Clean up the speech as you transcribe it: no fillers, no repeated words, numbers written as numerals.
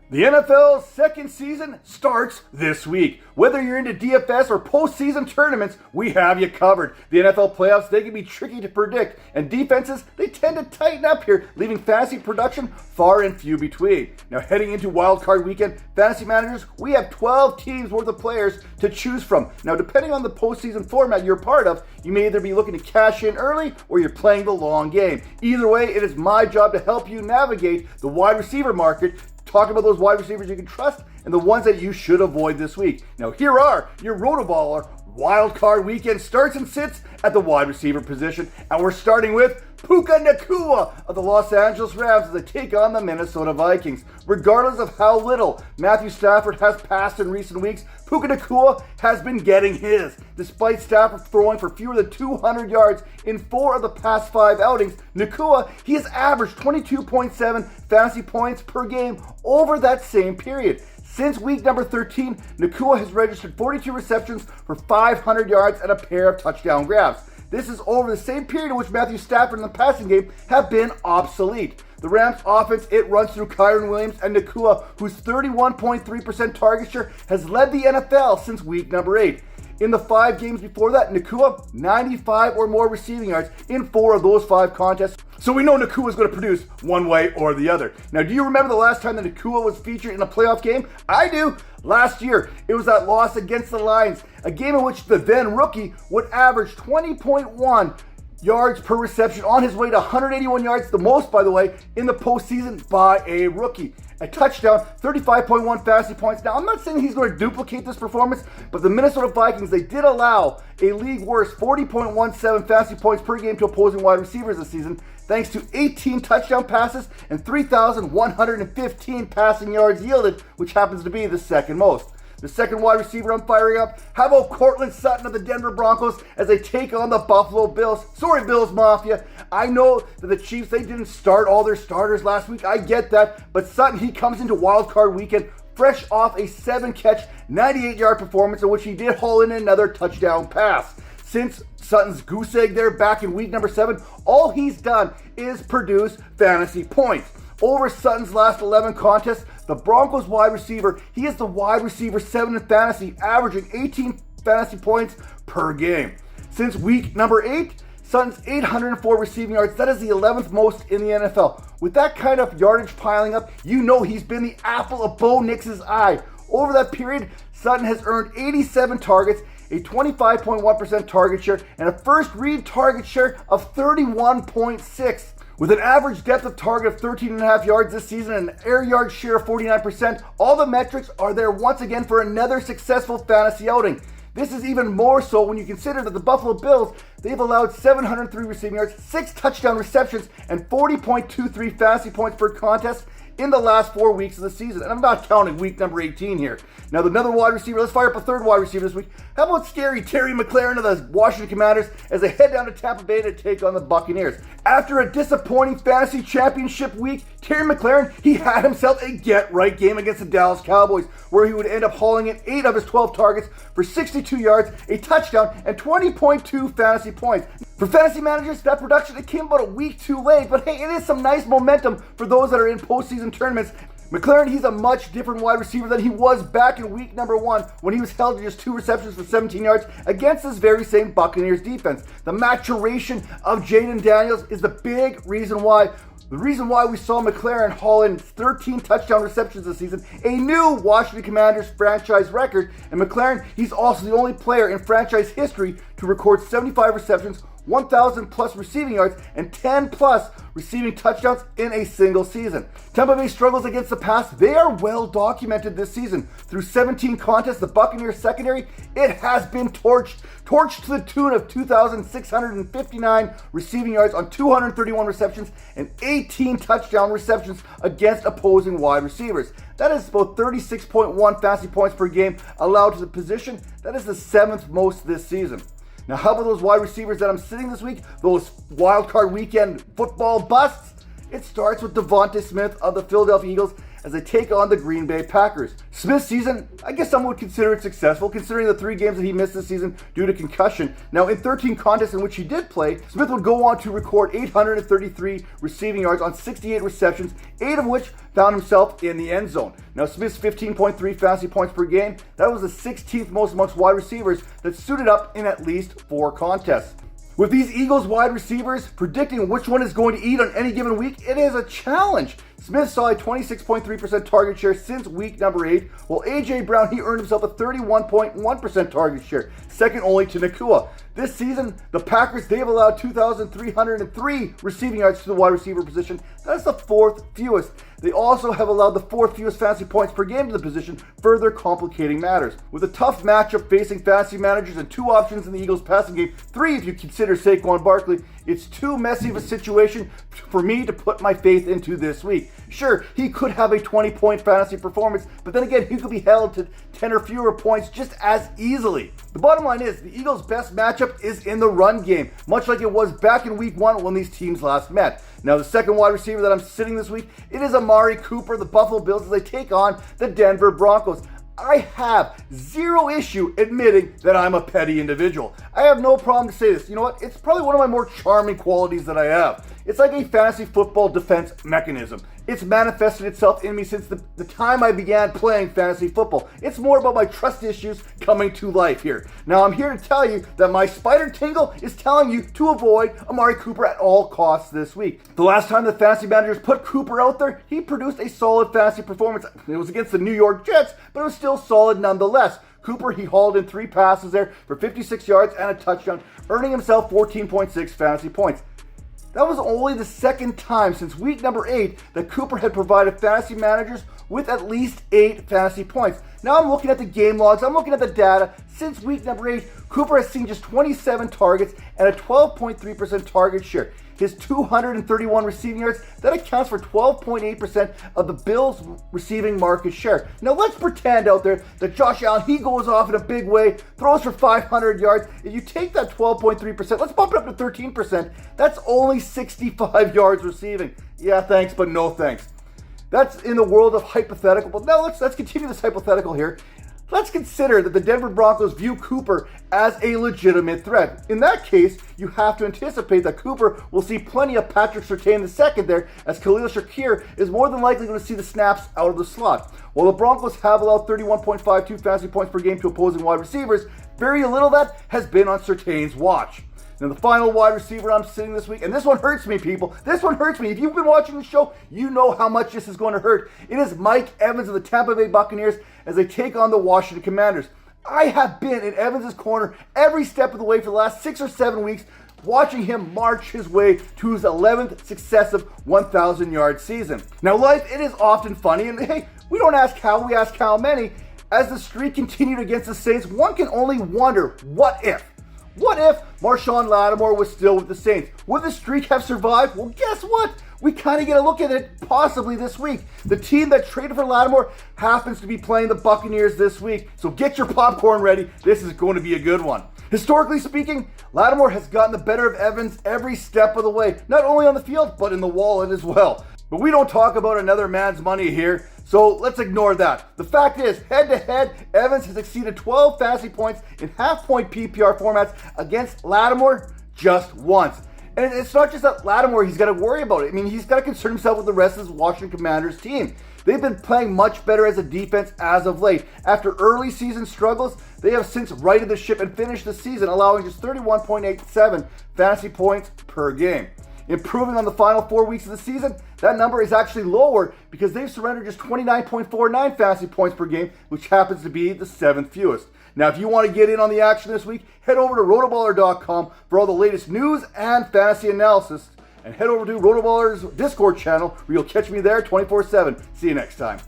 The NFL's second season starts this week. Whether you're into DFS or postseason tournaments, we have you covered. The NFL playoffs, they can be tricky to predict, and defenses, they tend to tighten up here, leaving fantasy production far and few between. Now, heading into Wildcard Weekend, fantasy managers, we have 12 teams worth of players to choose from. Now, depending on the postseason format you're part of, you may either be looking to cash in early or you're playing the long game. Either way, it is my job to help you navigate the wide receiver market, talk about those wide receivers you can trust and the ones that you should avoid this week. Now, here are your RotoBaller Wildcard Weekend starts and sits at the wide receiver position. And we're starting with Puka Ngata of the Los Angeles Rams as they take on the Minnesota Vikings. Regardless of how little Matthew Stafford has passed in recent weeks, Puka Ngata has been getting his. Despite Stafford throwing for fewer than 200 yards in 4 of the past 5 outings, Ngata, he has averaged 22.7 fantasy points per game over that same period. Since week number 13, Ngata has registered 42 receptions for 500 yards and a pair of touchdown grabs. This is over the same period in which Matthew Stafford in the passing game have been obsolete. The Rams offense, it runs through Kyren Williams and Ngata, whose 31.3% target share has led the NFL since week number 8. In the 5 games before that, Ngata, 95 or more receiving yards in 4 of those 5 contests. So we know Ngata is going to produce one way or the other. Now, do you remember the last time that Ngata was featured in a playoff game? I do. Last year, it was that loss against the Lions, a game in which the then rookie would average 20.1 yards per reception on his way to 181 yards, the most, by the way, in the postseason by a rookie. A touchdown, 35.1 fantasy points. Now, I'm not saying he's going to duplicate this performance, but the Minnesota Vikings, they did allow a league worst 40.17 fantasy points per game to opposing wide receivers this season, thanks to 18 touchdown passes and 3,115 passing yards yielded, which happens to be the second most. The second wide receiver I'm firing up, how about Cortland Sutton of the Denver Broncos as they take on the Buffalo Bills? Sorry, Bills Mafia. I know that the Chiefs, they didn't start all their starters last week. I get that. But Sutton, he comes into Wildcard Weekend fresh off a 7-catch, 98-yard performance in which he did haul in another touchdown pass. Since Sutton's goose egg there back in week number 7, all he's done is produce fantasy points. Over Sutton's last 11 contests, the Broncos wide receiver, he is the wide receiver 7 in fantasy, averaging 18 fantasy points per game. Since week number 8, Sutton's 804 receiving yards, that is the 11th most in the NFL. With that kind of yardage piling up, you know he's been the apple of Bo Nix's eye. Over that period, Sutton has earned 87 targets, a 25.1% target share, and a first read target share of 31.6. With an average depth of target of 13.5 yards this season and an air yard share of 49%, all the metrics are there once again for another successful fantasy outing. This is even more so when you consider that the Buffalo Bills, they've allowed 703 receiving yards, 6 touchdown receptions, and 40.23 fantasy points per contest in the last 4 weeks of the season. And I'm not counting week number 18 here. Now, another wide receiver, let's fire up a third wide receiver this week. How about scary Terry McLaren of the Washington Commanders as they head down to Tampa Bay to take on the Buccaneers? After a disappointing fantasy championship week, Terry McLaren, he had himself a get-right game against the Dallas Cowboys, where he would end up hauling in 8 of his 12 targets for 62 yards, a touchdown, and 20.2 fantasy points. For fantasy managers, that production, it came about a week too late, but hey, it is some nice momentum for those that are in postseason tournaments. McLaren, he's a much different wide receiver than he was back in week number 1 when he was held to just 2 receptions for 17 yards against this very same Buccaneers defense. The maturation of Jaden Daniels is the big reason why. The reason why we saw McLaren haul in 13 touchdown receptions this season, a new Washington Commanders franchise record, and McLaren, he's also the only player in franchise history to record 75 receptions, 1,000 plus receiving yards, and 10 plus receiving touchdowns in a single season. Tampa Bay struggles against the pass. They are well documented this season. Through 17 contests, the Buccaneers secondary, it has been torched to the tune of 2,659 receiving yards on 231 receptions and 18 touchdown receptions against opposing wide receivers. That is about 36.1 fantasy points per game allowed to the position. That is the 7th most this season. Now, how about those wide receivers that I'm sitting this week? Those Wildcard Weekend football busts? It starts with Devonte Smith of the Philadelphia Eagles as they take on the Green Bay Packers. Smith's season, I guess some would consider it successful, considering the 3 games that he missed this season due to concussion. Now, in 13 contests in which he did play, Smith would go on to record 833 receiving yards on 68 receptions, 8 of which found himself in the end zone. Now, Smith's 15.3 fantasy points per game, that was the 16th most amongst wide receivers that suited up in at least 4 contests. With these Eagles wide receivers, predicting which one is going to eat on any given week, it is a challenge. Smith saw a 26.3% target share since week number 8, while A.J. Brown, he earned himself a 31.1% target share, second only to Nakua. This season, the Packers, they have allowed 2,303 receiving yards to the wide receiver position. That's the 4th fewest. They also have allowed the 4th fewest fantasy points per game to the position, further complicating matters. With a tough matchup facing fantasy managers and 2 options in the Eagles passing game, 3 if you consider Saquon Barkley, it's too messy of a situation for me to put my faith into this week. Sure, he could have a 20-point fantasy performance, but then again, he could be held to 10 or fewer points just as easily. The bottom line is, the Eagles' best matchup is in the run game, much like it was back in week 1 when these teams last met. Now, the second wide receiver that I'm sitting this week, it is Amari Cooper, the Buffalo Bills, as they take on the Denver Broncos. I have zero issue admitting that I'm a petty individual. I have no problem to say this. You know what? It's probably one of my more charming qualities that I have. It's like a fantasy football defense mechanism. It's manifested itself in me since the time I began playing fantasy football. It's more about my trust issues coming to life here. Now, I'm here to tell you that my spider tingle is telling you to avoid Amari Cooper at all costs this week. The last time the fantasy managers put Cooper out there, he produced a solid fantasy performance. It was against the New York Jets, but it was still solid nonetheless. Cooper, he hauled in 3 passes there for 56 yards and a touchdown, earning himself 14.6 fantasy points. That was only the second time since week number 8 that Cooper had provided fantasy managers with at least 8 fantasy points. Now I'm looking at the game logs, I'm looking at the data. Since week number 8, Cooper has seen just 27 targets and a 12.3% target share. His 231 receiving yards, that accounts for 12.8% of the Bills' receiving market share. Now let's pretend out there that Josh Allen, he goes off in a big way, throws for 500 yards. If you take that 12.3%, let's bump it up to 13%. That's only 65 yards receiving. Yeah, thanks, but no thanks. That's in the world of hypothetical. But now let's continue this hypothetical here. Let's consider that the Denver Broncos view Cooper as a legitimate threat. In that case, you have to anticipate that Cooper will see plenty of Patrick Surtain II there, as Khalil Shakir is more than likely going to see the snaps out of the slot. While the Broncos have allowed 31.52 fantasy points per game to opposing wide receivers, very little of that has been on Surtain's watch. Now, the final wide receiver I'm sitting this week, and this one hurts me, people. This one hurts me. If you've been watching the show, you know how much this is going to hurt. It is Mike Evans of the Tampa Bay Buccaneers as they take on the Washington Commanders. I have been in Evans' corner every step of the way for the last 6 or 7 weeks, watching him march his way to his 11th successive 1,000-yard season. Now, life, it is often funny, and hey, we don't ask how, we ask how many. As the streak continued against the Saints, one can only wonder, what if? What if Marshawn Lattimore was still with the Saints? Would the streak have survived? Well, guess what? We kind of get a look at it possibly this week. The team that traded for Lattimore happens to be playing the Buccaneers this week. So get your popcorn ready. This is going to be a good one. Historically speaking, Lattimore has gotten the better of Evans every step of the way, not only on the field, but in the wallet as well. But we don't talk about another man's money here, so let's ignore that. The fact is, head-to-head, Evans has exceeded 12 fantasy points in half-point PPR formats against Lattimore just once. And it's not just that Lattimore he's got to worry about it. I mean, he's got to concern himself with the rest of his Washington Commanders team. They've been playing much better as a defense as of late. After early season struggles, they have since righted the ship and finished the season, allowing just 31.87 fantasy points per game. Improving on the final 4 weeks of the season, that number is actually lower because they've surrendered just 29.49 fantasy points per game, which happens to be the 7th fewest. Now, if you want to get in on the action this week, head over to RotoBaller.com for all the latest news and fantasy analysis. And head over to RotoBaller's Discord channel where you'll catch me there 24/7. See you next time.